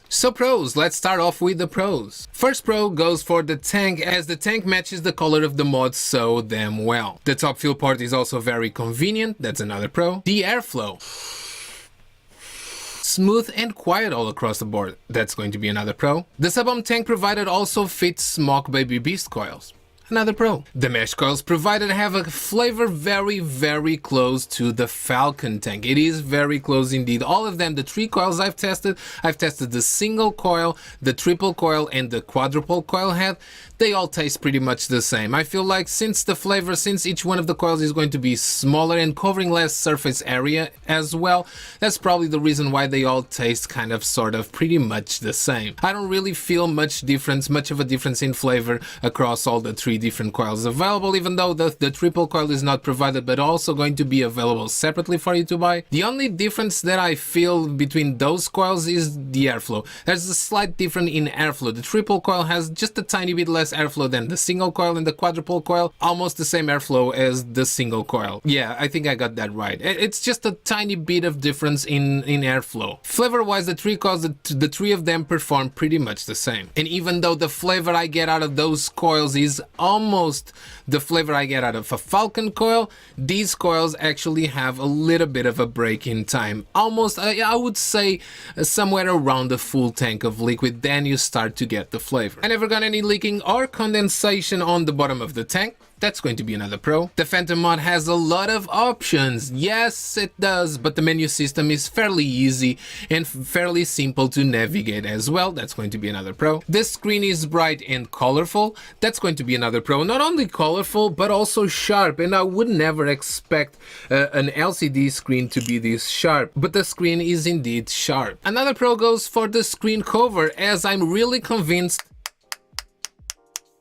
So pros, let's start off with the pros. First pro goes for the tank, as the tank matches the color of the mod so damn well. The top fill port is also very convenient, that's another pro. The airflow, smooth and quiet all across the board, that's going to be another pro. The sub-ohm tank provided also fits Smoke Baby Beast coils. Another pro. The mesh coils provided have a flavor very close to the Falcon tank. It is very close indeed. All of them, the 3 coils I've tested the single coil, the triple coil and the quadruple coil head. They all taste pretty much the same. I feel like since each one of the coils is going to be smaller and covering less surface area as well, that's probably the reason why they all taste kind of pretty much the same. I don't really feel much of a difference in flavor across all the 3 different coils available, even though the triple coil is not provided but also going to be available separately for you to buy. The only difference that I feel between those coils is the airflow. There's a slight difference in airflow. The triple coil has just a tiny bit less airflow than the single coil, and the quadruple coil almost the same airflow as the single coil. Yeah, I think I got that right. It's just a tiny bit of difference in airflow. Flavor wise, the 3 coils, the 3 of them perform pretty much the same, and even though the flavor I get out of those coils is almost the flavor I get out of a Falcon coil, these coils actually have a little bit of a break in time. Almost, I would say somewhere around the full tank of liquid, then you start to get the flavor. I never got any leaking or condensation on the bottom of the tank. That's going to be another pro. The Phantom mod has a lot of options. Yes, it does, but the menu system is fairly easy and fairly simple to navigate as well. That's going to be another pro. The screen is bright and colorful. That's going to be another pro. Not only colorful, but also sharp, and I would never expect an LCD screen to be this sharp, but the screen is indeed sharp. Another pro goes for the screen cover, as I'm really convinced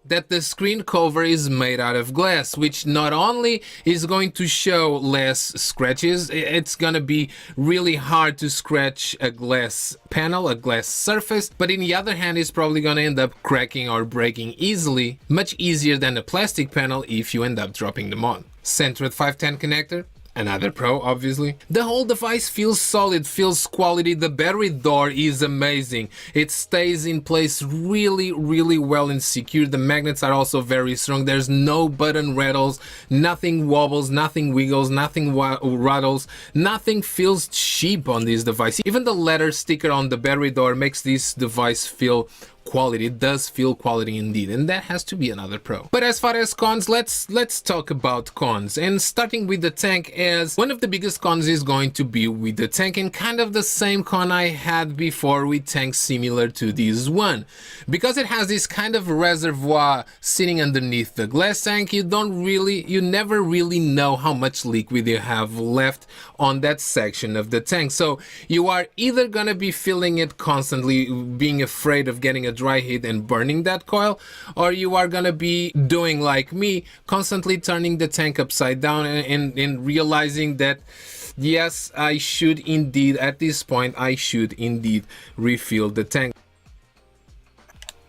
that the screen cover is made out of glass, which not only is going to show less scratches, it's gonna be really hard to scratch a glass panel, a glass surface, but in the other hand it's probably gonna end up cracking or breaking easily, much easier than a plastic panel if you end up dropping them on. Centered 510 connector, another pro, obviously. The whole device feels solid, feels quality. The battery door is amazing. It stays in place really well and secure. The magnets are also very strong. There's no button rattles, nothing wobbles, nothing wiggles, nothing rattles. Nothing feels cheap on this device. Even the letter sticker on the battery door makes this device feel quality. It does feel quality indeed, and that has to be another pro. But as far as cons, let's talk about cons, and starting with the tank, as one of the biggest cons is going to be with the tank, and kind of the same con I had before with tanks similar to this one. Because it has this kind of reservoir sitting underneath the glass tank, you never really know how much liquid you have left on that section of the tank. So you are either gonna be filling it constantly, being afraid of getting a dry heat and burning that coil, or you are gonna be doing like me, constantly turning the tank upside down and realizing that yes, I should indeed, at this point, I should indeed refill the tank.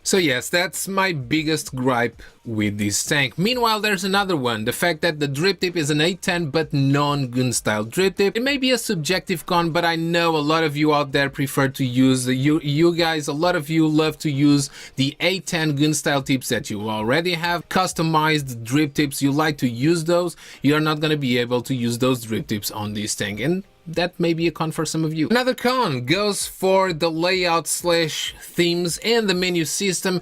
So yes, that's my biggest gripe with this tank. Meanwhile, there's another one, the fact that the drip tip is an A10 but non-gun style drip tip. It may be a subjective con, but I know a lot of you out there prefer to use you guys, a lot of you love to use the A10 gun style tips that you already have, customized drip tips. You like to use those. You're not going to be able to use those drip tips on this tank, and that may be a con for some of you. Another con goes for the layout slash themes and the menu system,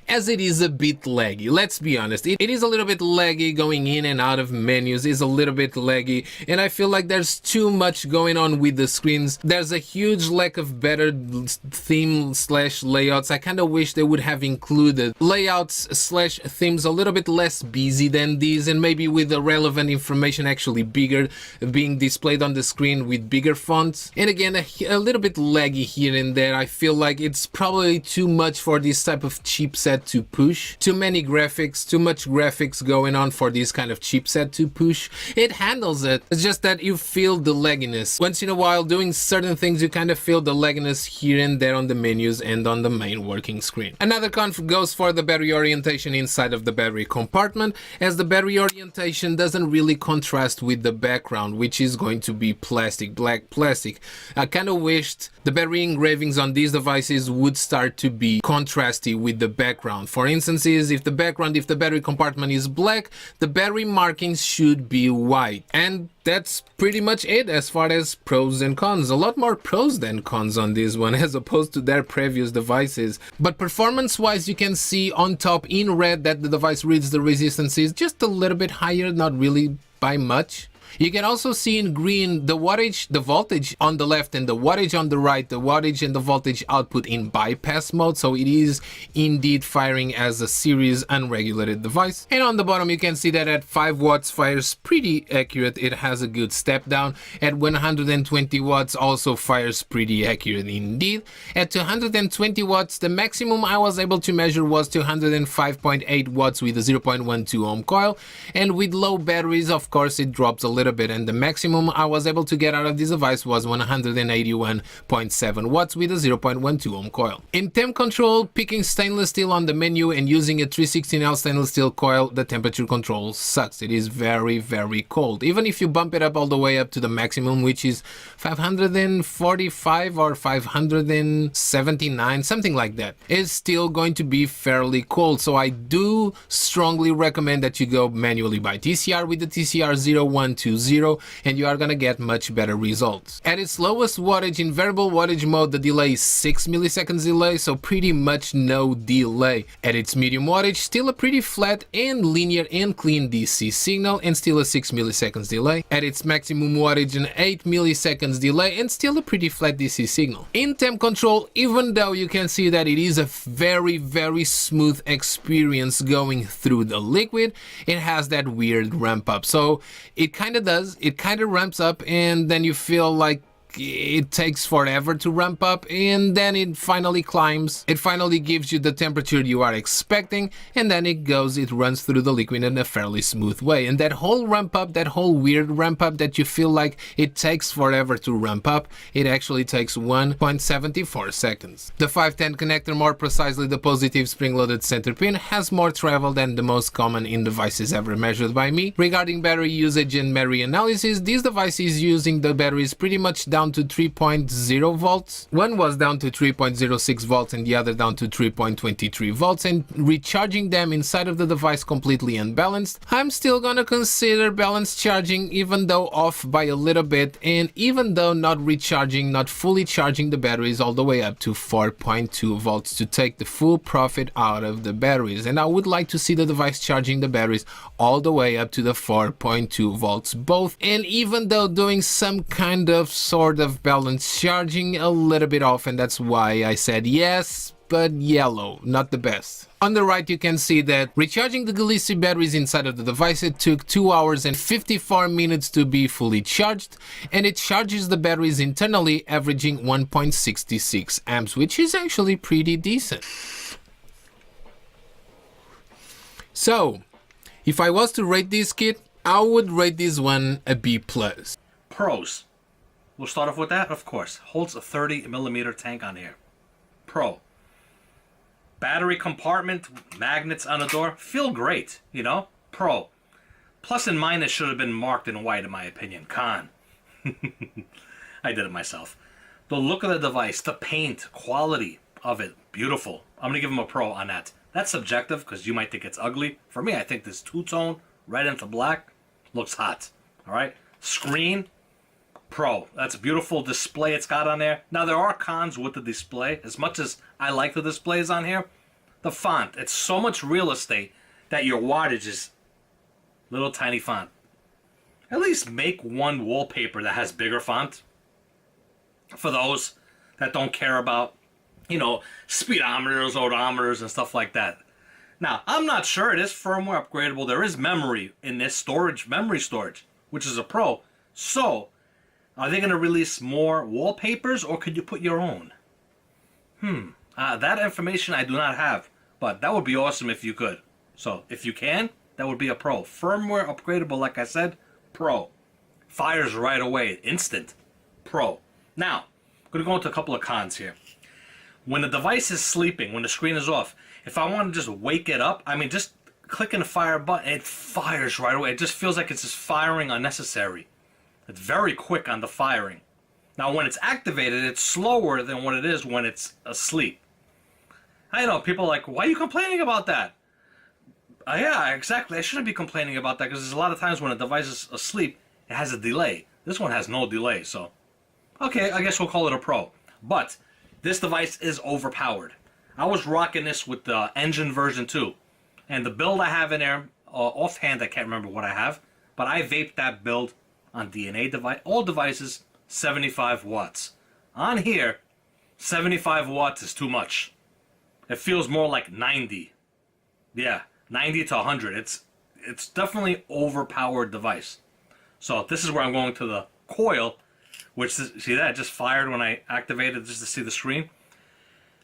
as it is a bit laggy. Let's be honest, it is a little bit laggy. Going in and out of menus is a little bit laggy, and I feel like there's too much going on with the screens. There's a huge lack of better theme slash layouts. I kind of wish they would have included layouts slash themes a little bit less busy than these, and maybe with the relevant information actually bigger, being displayed on the screen with bigger fonts. And again, a little bit laggy here and there. I feel like it's probably too much for this type of chipset to push. Too many graphics, too much graphics going on for this kind of chipset to push. It handles it. It's just that you feel the lagginess. Once in a while, doing certain things, you kind of feel the lagginess here and there on the menus and on the main working screen. Another con goes for the battery orientation inside of the battery compartment, as the battery orientation doesn't really contrast with the background, which is going to be plastic. black plastic. I kind of wished the battery engravings on these devices would start to be contrasty with the background. For instance, if the battery compartment is black, the battery markings should be white. And that's pretty much it as far as pros and cons. A lot more pros than cons on this one as opposed to their previous devices. But performance wise, you can see on top in red that the device reads the resistances just a little bit higher, not really by much. You can also see in green the wattage, the voltage on the left and the wattage on the right, the wattage and the voltage output in bypass mode, so it is indeed firing as a series unregulated device. And on the bottom you can see that at 5 watts fires pretty accurate, it has a good step down. At 120 watts also fires pretty accurate indeed. At 220 watts the maximum I was able to measure was 205.8 watts with a 0.12 ohm coil, and with low batteries of course it drops a little bit, and the maximum I was able to get out of this device was 181.7 watts with a 0.12 ohm coil. In temp control, picking stainless steel on the menu and using a 316L stainless steel coil, the temperature control sucks. It is very cold. Even if you bump it up all the way up to the maximum, which is 545 or 579, something like that, it's still going to be fairly cold. So I do strongly recommend that you go manually by TCR with the TCR 0120, and you are gonna get much better results. At its lowest wattage in variable wattage mode, the delay is 6 milliseconds delay, so pretty much no delay. At its medium wattage, still a pretty flat and linear and clean DC signal, and still a 6 milliseconds delay. At its maximum wattage, an 8 milliseconds delay, and still a pretty flat DC signal. In temp control, even though you can see that it is a very smooth experience going through the liquid, it has that weird ramp up. So it kind of ramps up and then you feel like it takes forever to ramp up, and then it finally climbs. It finally gives you the temperature you are expecting, and then it runs through the liquid in a fairly smooth way. And that whole ramp up, that whole weird ramp up that you feel like it takes forever to ramp up, it actually takes 1.74 seconds. The 510 connector, more precisely the positive spring-loaded center pin, has more travel than the most common in devices ever measured by me. Regarding battery usage and battery analysis, this device is using the batteries pretty much down to 3.0 volts. One was down to 3.06 volts and the other down to 3.23 volts, and recharging them inside of the device completely unbalanced. I'm still gonna consider balanced charging, even though off by a little bit, and even though not fully charging the batteries all the way up to 4.2 volts to take the full profit out of the batteries. And I would like to see the device charging the batteries all the way up to the 4.2 volts both, and even though doing some kind of sort of balanced charging a little bit off, and that's why I said yes, but yellow, not the best. On the right you can see that recharging the Gillespie batteries inside of the device, it took 2 hours and 54 minutes to be fully charged, and it charges the batteries internally averaging 1.66 amps, which is actually pretty decent. So if I was to rate this kit, I would rate this one a B+. Pros. We'll start off with that, of course. Holds a 30mm tank on here. Pro. Battery compartment, magnets on the door, feel great, you know? Pro. Plus and minus should have been marked in white in my opinion. Con. I did it myself. The look of the device, the paint, quality of it, beautiful. I'm going to give him a pro on that. That's subjective because you might think it's ugly. For me, I think this two-tone, red into black, looks hot. Alright? Screen. Pro. That's a beautiful display it's got on there. Now there are cons with the display. As much as I like the displays on here, the font, it's so much real estate that your wattage is little tiny font. At least make one wallpaper that has bigger font for those that don't care about, you know, speedometers, odometers, and stuff like that. Now, I'm not sure it is firmware upgradable. There is memory in this storage, memory storage, which is a pro. So, are they going to release more wallpapers, or could you put your own? That information I do not have, but that would be awesome if you could. So, if you can, that would be a pro. Firmware upgradable, like I said, pro. Fires right away, instant, pro. Now, I'm going to go into a couple of cons here. When the device is sleeping, when the screen is off, if I want to just wake it up, I mean, just clicking the fire button, it fires right away. It just feels like it's just firing unnecessary. It's very quick on the firing. Now, when it's activated, it's slower than what it is when it's asleep. I know, people are like, why are you complaining about that? Yeah, exactly. I shouldn't be complaining about that because there's a lot of times when a device is asleep, it has a delay. This one has no delay, so... Okay, I guess we'll call it a Pro. But this device is overpowered. I was rocking this with the Engine version 2. And the build I have in there, offhand I can't remember what I have, but I vaped that build on DNA device, all devices, 75 watts. On here, 75 watts is too much. It feels more like 90. Yeah, 90 to 100. It's definitely overpowered device. So this is where I'm going to the coil, which is, see that, it just fired when I activated just to see the screen.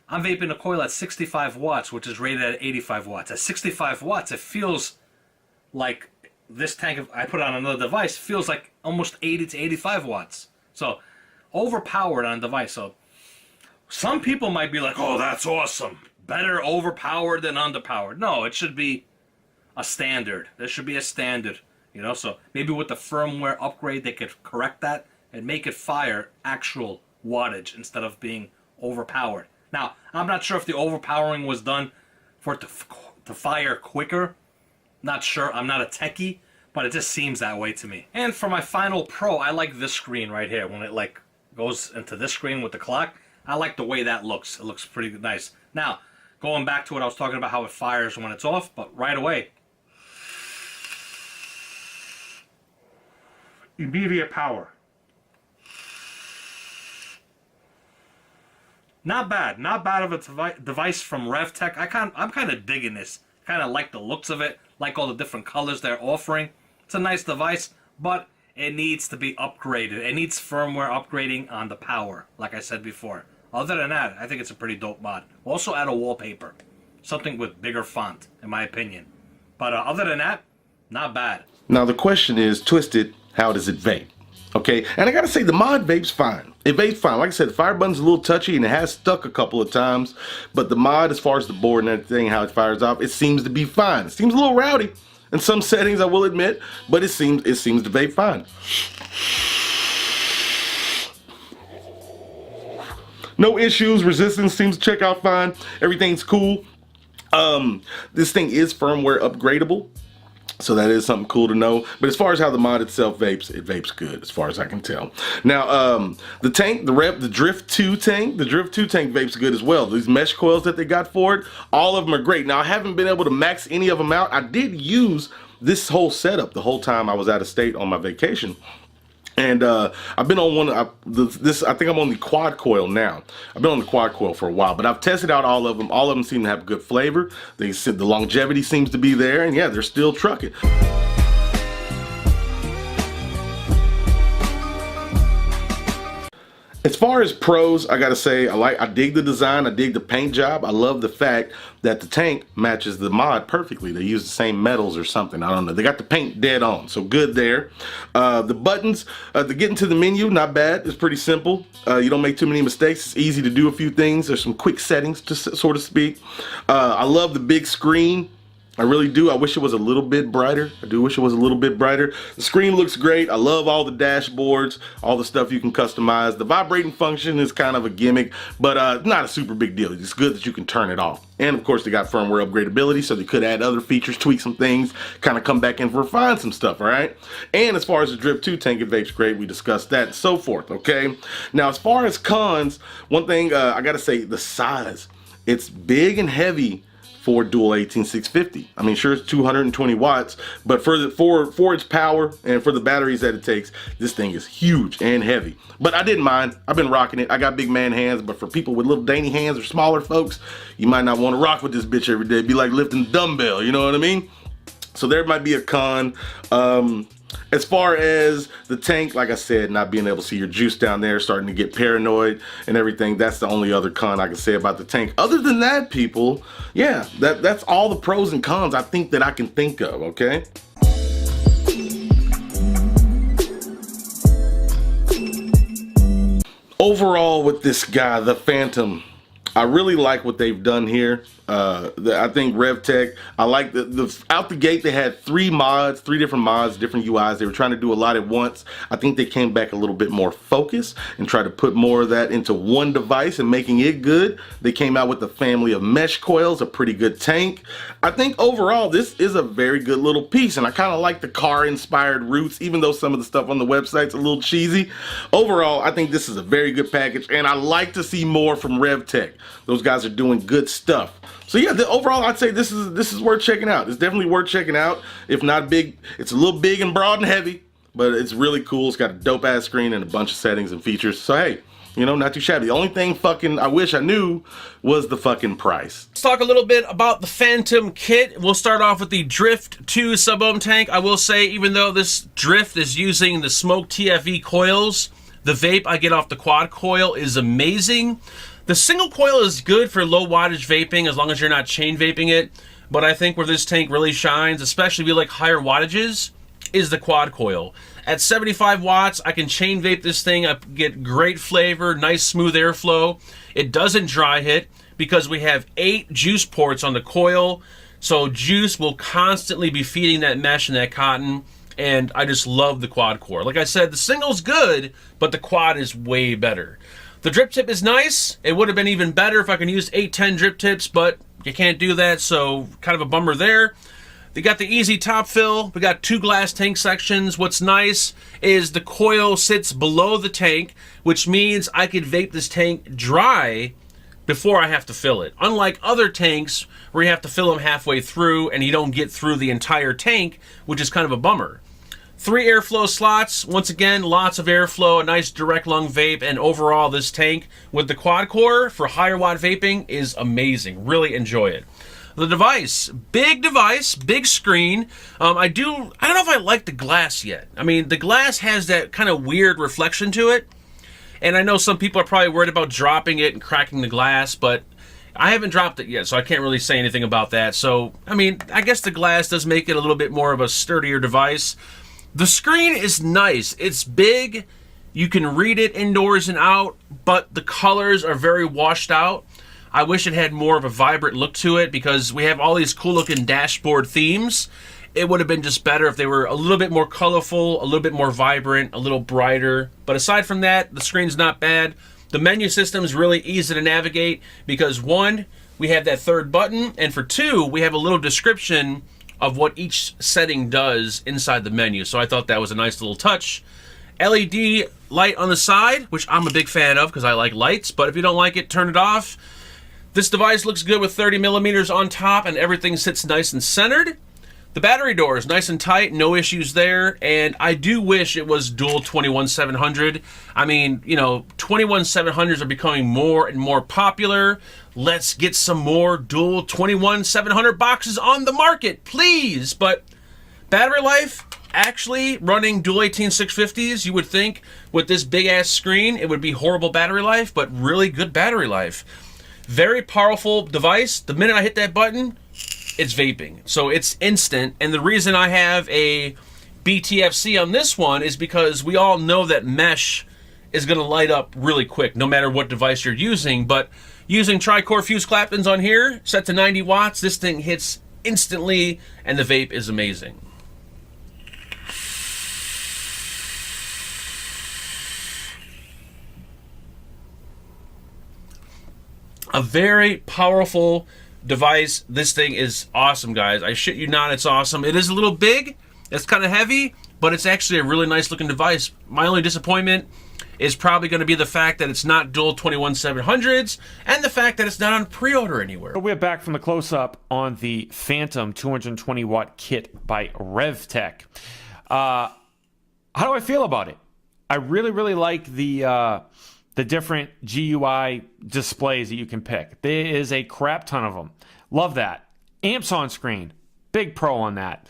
I'm vaping the coil at 65 watts, which is rated at 85 watts. At 65 watts, it feels like this tank, if I put it on another device, feels like almost 80 to 85 watts. So, overpowered on a device. So, some people might be like, oh, that's awesome. Better overpowered than underpowered. No, it should be a standard. There should be a standard. You know, so maybe with the firmware upgrade, they could correct that and make it fire actual wattage instead of being overpowered. Now, I'm not sure if the overpowering was done for it to fire quicker. Not sure. I'm not a techie, but it just seems that way to me. And for my final Pro, I like this screen right here. When it like goes into this screen with the clock, I like the way that looks. It looks pretty nice. Now, going back to what I was talking about, how it fires when it's off, but right away, immediate power. Not bad. Not bad of a device from Rev-Tech. I'm kind of digging this. Kind of like the looks of it. Like all the different colors they're offering. It's a nice device, but it needs to be upgraded. It needs firmware upgrading on the power, like I said before. Other than that, I think it's a pretty dope mod. Also add a wallpaper. Something with bigger font, in my opinion. But other than that, not bad. Now the question is, Twisted, how does it vape? Okay, and I gotta say the mod vape's fine. It vapes fine. Like I said, the fire button's a little touchy and it has stuck a couple of times. But the mod, as far as the board and everything, how it fires off, it seems to be fine. It seems a little rowdy in some settings, I will admit, but it seems to vape fine. No issues. Resistance seems to check out fine. Everything's cool. This thing is firmware upgradable. So that is something cool to know. But as far as how the mod itself vapes, it vapes good as far as I can tell. Now, the tank, the Drift 2 tank, vapes good as well. These mesh coils that they got for it, all of them are great. Now, I haven't been able to max any of them out. I did use this whole setup the whole time I was out of state on my vacation. And I've been on I think I'm on the quad coil now. I've been on the quad coil for a while, but I've tested out all of them. All of them seem to have good flavor. They said the longevity seems to be there, and yeah, they're still trucking. As far as pros, I gotta say, I dig the design, I dig the paint job. I love the fact that the tank matches the mod perfectly. They use the same metals or something, I don't know. They got the paint dead on, so good there. The buttons, to get into the menu, not bad. It's pretty simple. You don't make too many mistakes. It's easy to do a few things. There's some quick settings, to sort of speak. I love the big screen. I really do. I wish it was a little bit brighter. I do wish it was a little bit brighter. The screen looks great. I love all the dashboards, all the stuff you can customize. The vibrating function is kind of a gimmick, but not a super big deal. It's good that you can turn it off. And of course, they got firmware upgradability, so they could add other features, tweak some things, kind of come back and refine some stuff, all right? And as far as the Drift 2 tank, it vapes great. We discussed that and so forth, okay? Now, as far as cons, one thing I got to say, the size. It's big and heavy for dual 18650. I mean, sure, it's 220 watts, but for its power and for the batteries that it takes, this thing is huge and heavy. But I didn't mind. I've been rocking it. I got big man hands, but for people with little dainty hands or smaller folks, you might not want to rock with this bitch every day. It'd be like lifting a dumbbell, you know what I mean? So there might be a con. As far as the tank, like I said, not being able to see your juice down there, starting to get paranoid and everything, that's the only other con I can say about the tank. Other than that, people, yeah, that's all the pros and cons I think that I can think of, okay? Overall with this guy, the Phantom, I really like what they've done here. I think Rev-Tech, I like the out the gate they had three different mods, different UIs. They were trying to do a lot at once. I think they came back a little bit more focused and tried to put more of that into one device and making it good. They came out with a family of mesh coils, a pretty good tank. I think overall this is a very good little piece, and I kind of like the car inspired roots, even though some of the stuff on the website's a little cheesy. Overall, I think this is a very good package, and I like to see more from Rev-Tech. Those guys are doing good stuff. So yeah, overall, I'd say this is worth checking out. It's definitely worth checking out. If not big, it's a little big and broad and heavy, but it's really cool. It's got a dope ass screen and a bunch of settings and features. So hey, you know, not too shabby. The only thing I wish I knew was the fucking price. Let's talk a little bit about the Phantom kit. We'll start off with the Drift 2 sub-ohm tank. I will say, even though this Drift is using the Smoke TFE coils, the vape I get off the quad coil is amazing. The single coil is good for low wattage vaping as long as you're not chain vaping it. But I think where this tank really shines, especially if you like higher wattages, is the quad coil. At 75 watts, I can chain vape this thing. I get great flavor, nice smooth airflow. It doesn't dry hit because we have 8 juice ports on the coil. So juice will constantly be feeding that mesh and that cotton. And I just love the quad core. Like I said, the single's good, but the quad is way better. The drip tip is nice. It would have been even better if I could use 810 drip tips, but you can't do that, so kind of a bummer there. They got the easy top fill. We got 2 glass tank sections. What's nice is the coil sits below the tank, which means I could vape this tank dry before I have to fill it. Unlike other tanks where you have to fill them halfway through and you don't get through the entire tank, which is kind of a bummer. 3 airflow slots. Once again, lots of airflow, a nice direct lung vape, and overall this tank with the quad core for higher watt vaping is amazing. Really enjoy it. The device, big screen. I don't know if I like the glass yet. I mean, the glass has that kind of weird reflection to it. And I know some people are probably worried about dropping it and cracking the glass, but I haven't dropped it yet, so I can't really say anything about that. So, I mean, I guess the glass does make it a little bit more of a sturdier device. The screen is nice. It's big. You can read it indoors and out, but the colors are very washed out. I wish it had more of a vibrant look to it because we have all these cool looking dashboard themes. It would have been just better if they were a little bit more colorful, a little bit more vibrant, a little brighter. But aside from that, the screen's not bad. The menu system is really easy to navigate because 1, we have that 3rd button, and for 2, we have a little description of what each setting does inside the menu. So I thought that was a nice little touch. LED light on the side, which I'm a big fan of because I like lights, but if you don't like it, turn it off. This device looks good with 30 millimeters on top and everything sits nice and centered. The battery door is nice and tight, no issues there, and I do wish it was dual 21700. I mean, you know, 21700s are becoming more and more popular. Let's get some more dual 21700 boxes on the market, please. But battery life, actually running dual 18650s, you would think with this big ass screen it would be horrible battery life, but really good battery life. Very powerful device. The minute I hit that button, it's vaping. So it's instant. And the reason I have a BTFC on this one is because we all know that mesh is going to light up really quick no matter what device you're using. But using tri-core fuse Claptons on here, set to 90 watts, this thing hits instantly and the vape is amazing. A very powerful device. This thing is awesome, guys. I shit you not, it's awesome. It is a little big, it's kind of heavy, but it's actually a really nice looking device. My only disappointment is probably going to be the fact that it's not dual 21700s and the fact that it's not on pre-order anywhere. We're back from the close-up on the Phantom 220 watt kit by Rev-Tech. How do I feel about it? I really like the different GUI displays that you can pick. There is a crap ton of them. Love that. Amps on screen. Big pro on that.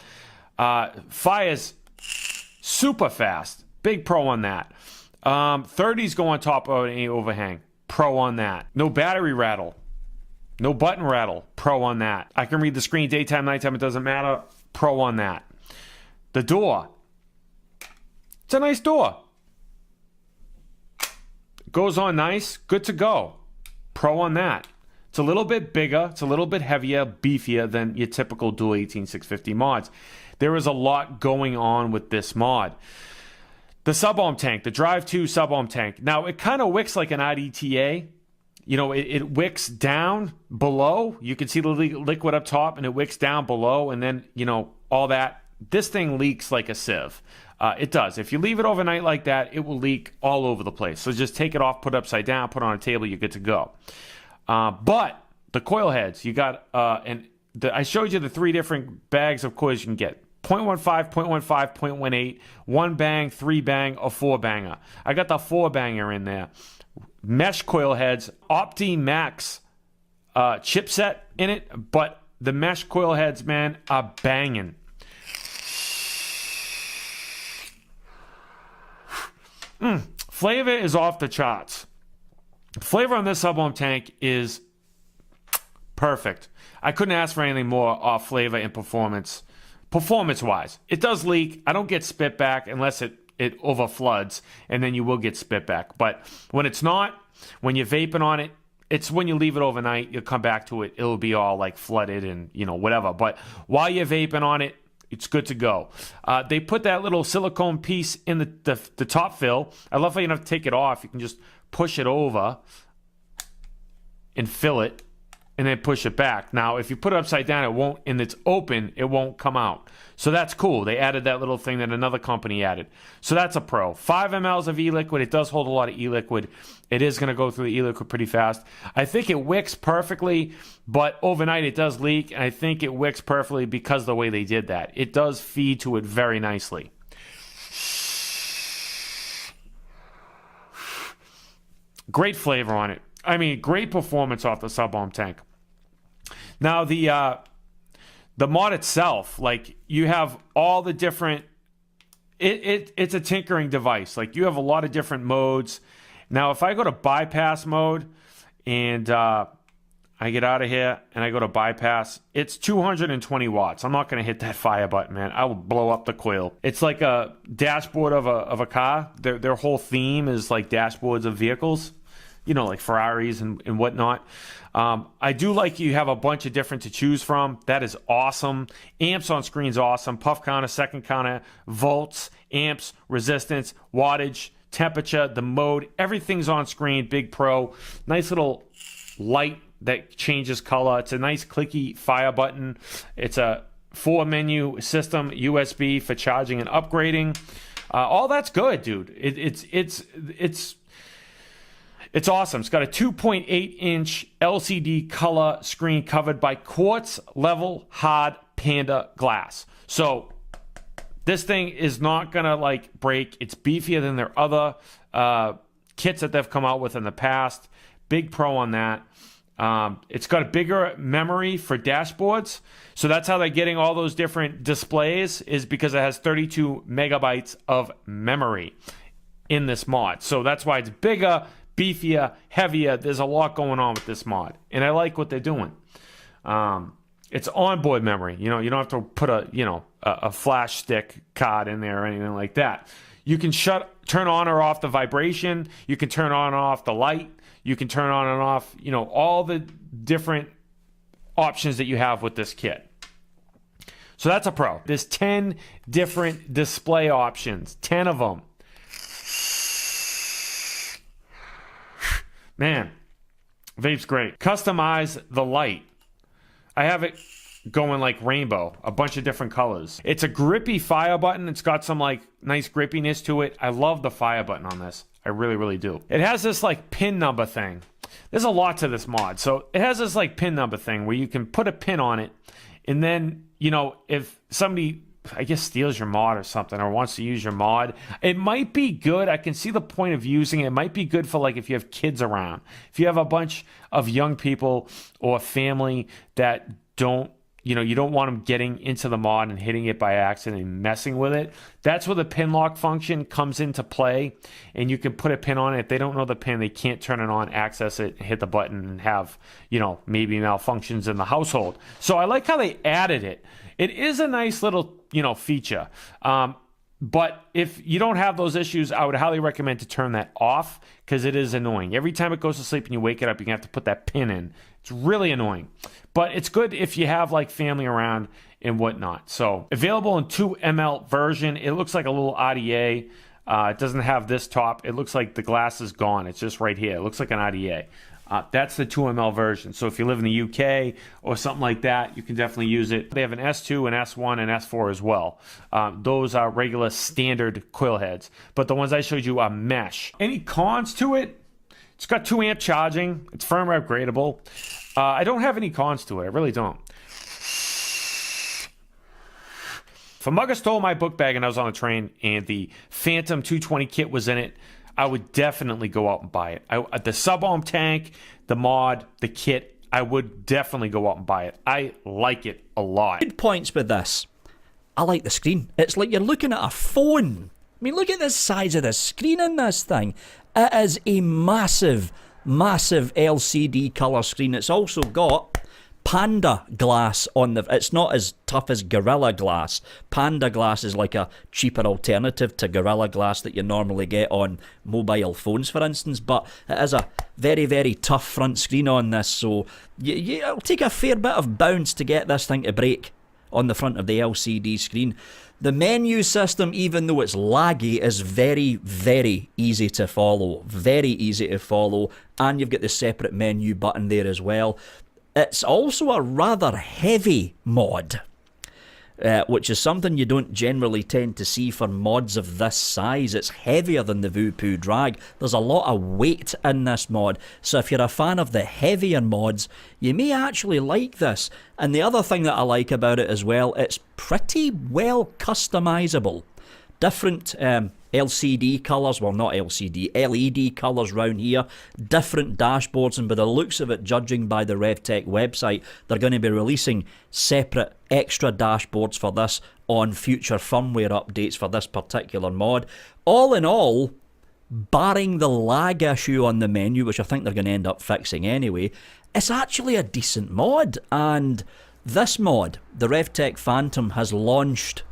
Fires super fast. Big pro on that. 30s go on top of any overhang. Pro on that. No battery rattle. No button rattle. Pro on that. I can read the screen daytime, nighttime. It doesn't matter. Pro on that. The door. It's a nice door. Goes on nice, good to go. Pro on that. It's a little bit bigger. It's a little bit heavier, beefier than your typical Dual 18650 mods. There is a lot going on with this mod. The sub-ohm tank, the Drive 2 sub-ohm tank. Now, it kind of wicks like an IDTA. You know, it wicks down below. You can see the liquid up top, and it wicks down below, and then, you know, all that. This thing leaks like a sieve. It does. If you leave it overnight like that, it will leak all over the place. So just take it off, put it upside down, put it on a table, you're good to go. But the coil heads, you got, I showed you the 3 different bags of coils you can get. 0.15, 0.15, 0.18, 1 bang, 3 bang, or 4 banger. I got the 4 banger in there. Mesh coil heads, Opti Max chipset in it, but the mesh coil heads, man, are banging. Flavor is off the charts. Flavor on this sub-ohm tank is perfect. I couldn't ask for anything more off flavor and performance. Performance-wise, it does leak. I don't get spit back unless it overfloods, and then you will get spit back. But when it's not, when you're vaping on it, it's when you leave it overnight, you'll come back to it, it'll be all like flooded and, you know, whatever. But while you're vaping on it, it's good to go. They put that little silicone piece in the top fill. I love how you don't have to take it off. You can just push it over and fill it, and then push it back. Now, if you put it upside down, it won't, and it's open, it won't come out. So that's cool. They added that little thing that another company added. So that's a pro. 5 mLs of e-liquid. It does hold a lot of e-liquid. It is going to go through the e-liquid pretty fast. I think it wicks perfectly, but overnight it does leak, and I think it wicks perfectly because of the way they did that. It does feed to it very nicely. Great flavor on it. I mean, great performance off the sub-ohm tank. Now, the mod itself, like, you have all the different... It's a tinkering device. Like, you have a lot of different modes. Now, if I go to bypass mode and I get out of here and I go to bypass, it's 220 watts. I'm not going to hit that fire button, man. I will blow up the coil. It's like a dashboard of a car. Their whole theme is like dashboards of vehicles. You know, like Ferraris and whatnot. I do like you have a bunch of different to choose from. That is awesome. Amps on screen's awesome. Puff counter, second counter, volts, amps, resistance, wattage, temperature, the mode. Everything's on screen. Big pro. Nice little light that changes color. It's a nice clicky fire button. It's a 4-menu system, USB for charging and upgrading. All that's good, dude. It's awesome. It's got a 2.8-inch LCD color screen covered by quartz level hard Panda glass. So this thing is not going to like break. It's beefier than their other kits that they've come out with in the past. Big pro on that. It's got a bigger memory for dashboards. So that's how they're getting all those different displays, is because it has 32 megabytes of memory in this mod. So that's why it's bigger, beefier, heavier. There's a lot going on with this mod, and I like what they're doing. It's onboard memory. You know, you don't have to put a flash stick card in there or anything like that. You can turn on or off the vibration. You can turn on and off the light. You can turn on and off, all the different options that you have with this kit. So that's a pro. There's 10 different display options, 10 of them. Man, vape's great. Customize the light. I have it going like rainbow, a bunch of different colors. It's a grippy fire button. It's got some like nice grippiness to it. I love the fire button on this. I really, really do. It has this like pin number thing. There's a lot to this mod. So it has this like pin number thing where you can put a pin on it, and then, if somebody, I guess, steals your mod or something, or wants to use your mod, it might be good. I can see the point of using it. It might be good for like if you have kids around. If you have a bunch of young people or a family that don't, you don't want them getting into the mod and hitting it by accident and messing with it. That's where the pin lock function comes into play, and you can put a pin on it. If they don't know the pin, they can't turn it on, access it, hit the button, and have, maybe malfunctions in the household. So I like how they added it. It is a nice little, feature. But if you don't have those issues, I would highly recommend to turn that off because it is annoying. Every time it goes to sleep and you wake it up, you're going to have to put that pin in. It's really annoying. But it's good if you have like family around and whatnot. So available in 2 ml version. It looks like a little IDA. It doesn't have this top. It looks like the glass is gone. It's just right here. It looks like an IDA. That's the 2 ml version. So if you live in the UK or something like that, you can definitely use it. They have an S2, an S1, and S4 as well. Those are regular standard coil heads. But the ones I showed you are mesh. Any cons to it? It's got 2 amp charging. It's firmware upgradable. I don't have any cons to it. I really don't. If a mugger stole my book bag and I was on a train and the Phantom 220 kit was in it, I would definitely go out and buy it. The sub-ohm tank, the mod, the kit, I would definitely go out and buy it. I like it a lot. Good points with this. I like the screen. It's like you're looking at a phone. I mean, look at the size of the screen in this thing. It is a massive, massive LCD colour screen. It's also got Panda glass on the... It's not as tough as Gorilla Glass. Panda glass is like a cheaper alternative to Gorilla Glass that you normally get on mobile phones, for instance. But it is a very, very tough front screen on this. So it'll take a fair bit of bounce to get this thing to break on the front of the LCD screen. The menu system, even though it's laggy, is very, very easy to follow. Very easy to follow. And you've got the separate menu button there as well. It's also a rather heavy mod, which is something you don't generally tend to see for mods of this size. It's heavier than the Voopoo Drag. There's a lot of weight in this mod, so if you're a fan of the heavier mods, you may actually like this. And the other thing that I like about it as well, it's pretty well customizable. Different LCD colours, well not LCD, LED colours round here, different dashboards, and by the looks of it, judging by the Rev-Tech website, they're going to be releasing separate extra dashboards for this on future firmware updates for this particular mod. All in all, barring the lag issue on the menu, which I think they're going to end up fixing anyway, it's actually a decent mod. And this mod, the Rev-Tech Phantom, has launched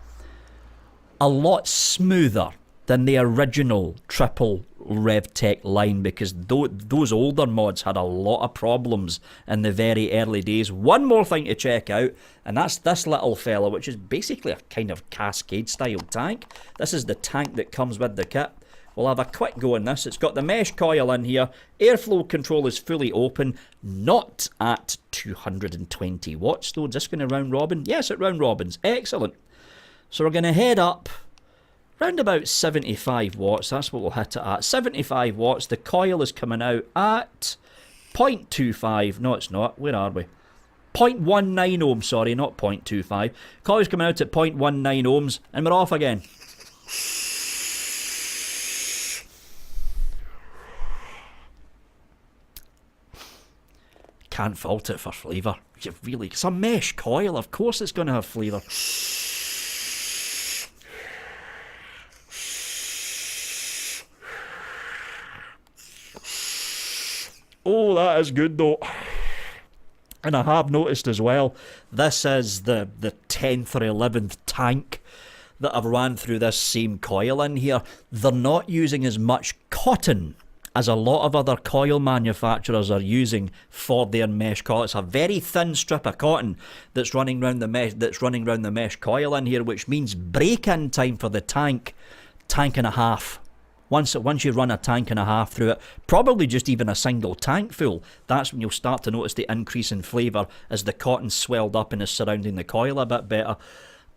a lot smoother than the original triple Rev-Tech line, because those older mods had a lot of problems in the very early days. One more thing to check out, and that's this little fella, which is basically a kind of Cascade style tank. This is the tank that comes with the kit. We'll have a quick go on this. It's got the mesh coil in here. Airflow control is fully open, not at 220 watts though. Just going to round robin? Yes, it round robins. Excellent. So we're going to head up round about 75 watts. That's what we'll hit it at. 75 watts. The coil is coming out at 0.25. No, it's not. Where are we? 0.19 ohms, sorry, not 0.25. Coil's coming out at 0.19 ohms, and we're off again. Can't fault it for flavour. You really... It's a mesh coil, of course it's going to have flavour. Oh, that is good though. And I have noticed as well, this is the 10th or 11th tank that I've ran through this same coil in here. They're not using as much cotton as a lot of other coil manufacturers are using for their mesh coil. It's a very thin strip of cotton that's running around the mesh coil in here, which means break-in time for the tank and a half. Once you run a tank and a half through it, probably just even a single tank full, that's when you'll start to notice the increase in flavour as the cotton swelled up and is surrounding the coil a bit better.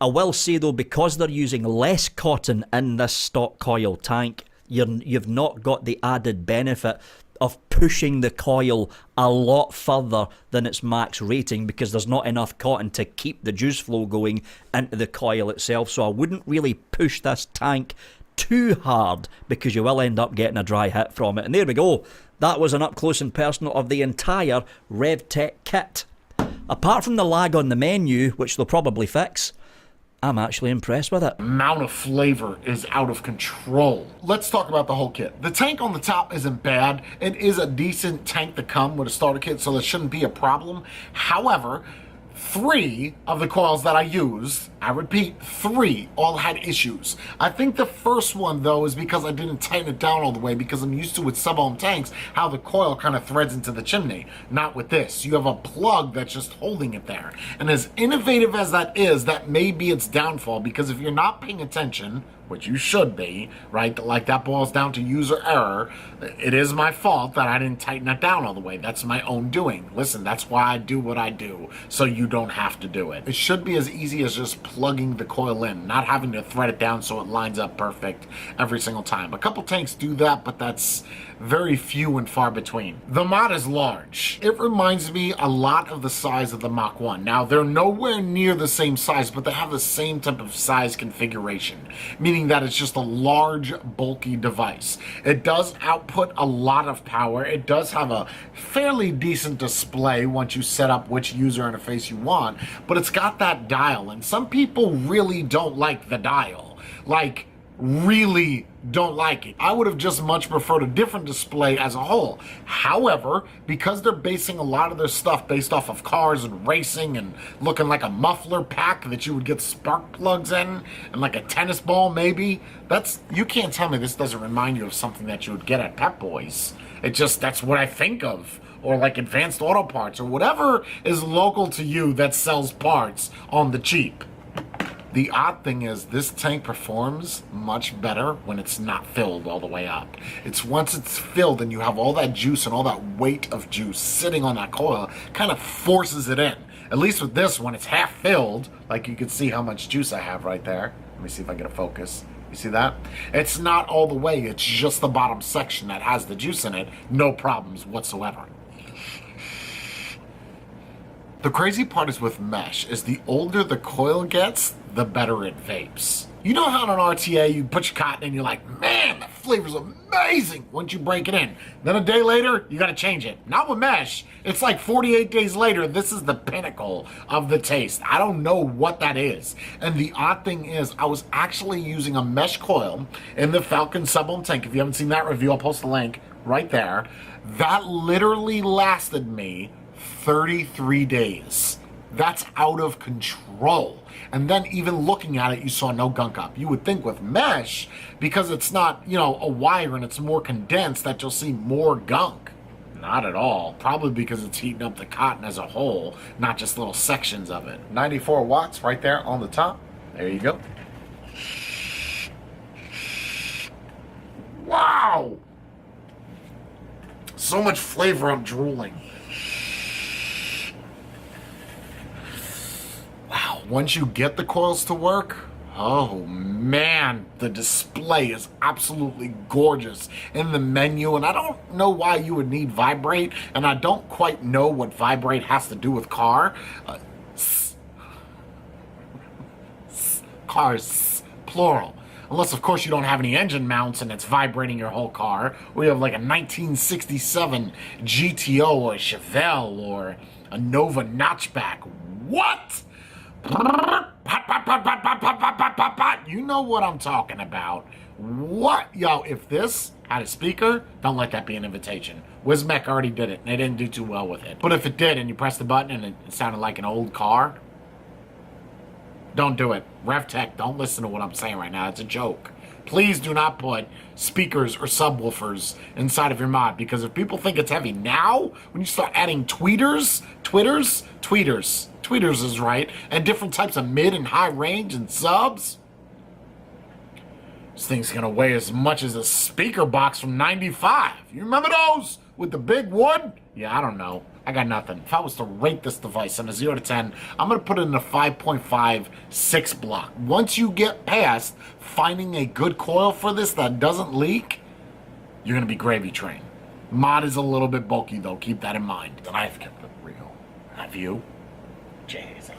I will say though, because they're using less cotton in this stock coil tank, you've not got the added benefit of pushing the coil a lot further than its max rating, because there's not enough cotton to keep the juice flow going into the coil itself. So I wouldn't really push this tank too hard, because you will end up getting a dry hit from it. And there we go. That was an up close and personal of the entire Rev-Tech kit. Apart from the lag on the menu, which they'll probably fix, I'm actually impressed with it. Amount of flavor is out of control. Let's talk about the whole kit. The tank on the top isn't bad. It is a decent tank to come with a starter kit, so that shouldn't be a problem. However, 3 of the coils that I used, I repeat, 3 all had issues. I think the first one, though, is because I didn't tighten it down all the way, because I'm used to with sub-ohm tanks how the coil kind of threads into the chimney. Not with this. You have a plug that's just holding it there. And as innovative as that is, that may be its downfall, because if you're not paying attention, which you should be, right? Like, that boils down to user error. It is my fault that I didn't tighten it down all the way. That's my own doing. Listen, that's why I do what I do, so you don't have to do it. It should be as easy as just plugging the coil in, not having to thread it down so it lines up perfect every single time. A couple tanks do that, but that's very few and far between. The mod is large. It reminds me a lot of the size of the Mach 1. Now, they're nowhere near the same size, but they have the same type of size configuration, meaning that it's just a large, bulky device. It does output a lot of power. It does have a fairly decent display once you set up which user interface you want, but it's got that dial, and some people really don't like the dial. Like, really don't like it. I would have just much preferred a different display as a whole. However, because they're basing a lot of their stuff based off of cars and racing and looking like a muffler pack that you would get spark plugs in and like a tennis ball maybe, you can't tell me this doesn't remind you of something that you would get at Pep Boys. That's what I think of. Or like Advanced Auto Parts or whatever is local to you that sells parts on the cheap. The odd thing is, this tank performs much better when it's not filled all the way up. It's once it's filled and you have all that juice and all that weight of juice sitting on that coil, kind of forces it in. At least with this, when it's half filled, like you can see how much juice I have right there. Let me see if I get a focus. You see that? It's not all the way, it's just the bottom section that has the juice in it. No problems whatsoever. The crazy part is with mesh, is the older the coil gets, the better it vapes. You know how on an RTA you put your cotton in, you're like, man, that flavor's amazing once you break it in. Then a day later, you gotta change it. Not with mesh. It's like 48 days later, this is the pinnacle of the taste. I don't know what that is. And the odd thing is, I was actually using a mesh coil in the Falcon sub-ohm tank. If you haven't seen that review, I'll post a link right there. That literally lasted me 33 days. That's out of control. And then even looking at it, you saw no gunk up. You would think with mesh, because it's not, a wire and it's more condensed, that you'll see more gunk. Not at all. Probably because it's heating up the cotton as a whole, not just little sections of it. 94 watts right there on the top. There you go. Wow! So much flavor, I'm drooling. Wow, once you get the coils to work, oh man, the display is absolutely gorgeous in the menu, and I don't know why you would need vibrate, and I don't quite know what vibrate has to do with car. Cars, plural. Unless, of course, you don't have any engine mounts and it's vibrating your whole car. Or you have like a 1967 GTO or a Chevelle or a Nova notchback. What? You know what I'm talking about. What? Yo, if this had a speaker, don't let that be an invitation. Wismec already did it, and they didn't do too well with it. But if it did, and you press the button and it sounded like an old car, don't do it. Rev-Tech, don't listen to what I'm saying right now. It's a joke. Please do not put speakers or subwoofers inside of your mod, because if people think it's heavy now, when you start adding tweeters is right, and different types of mid and high range and subs, this thing's gonna weigh as much as a speaker box from 95. You remember those? With the big wood? Yeah, I don't know. I got nothing. If I was to rate this device on a 0 to 10, I'm going to put it in a 5.5, 6 block. Once you get past finding a good coil for this that doesn't leak, you're going to be gravy train. Mod is a little bit bulky, though. Keep that in mind. And I've kept it real. Have you? Jesus.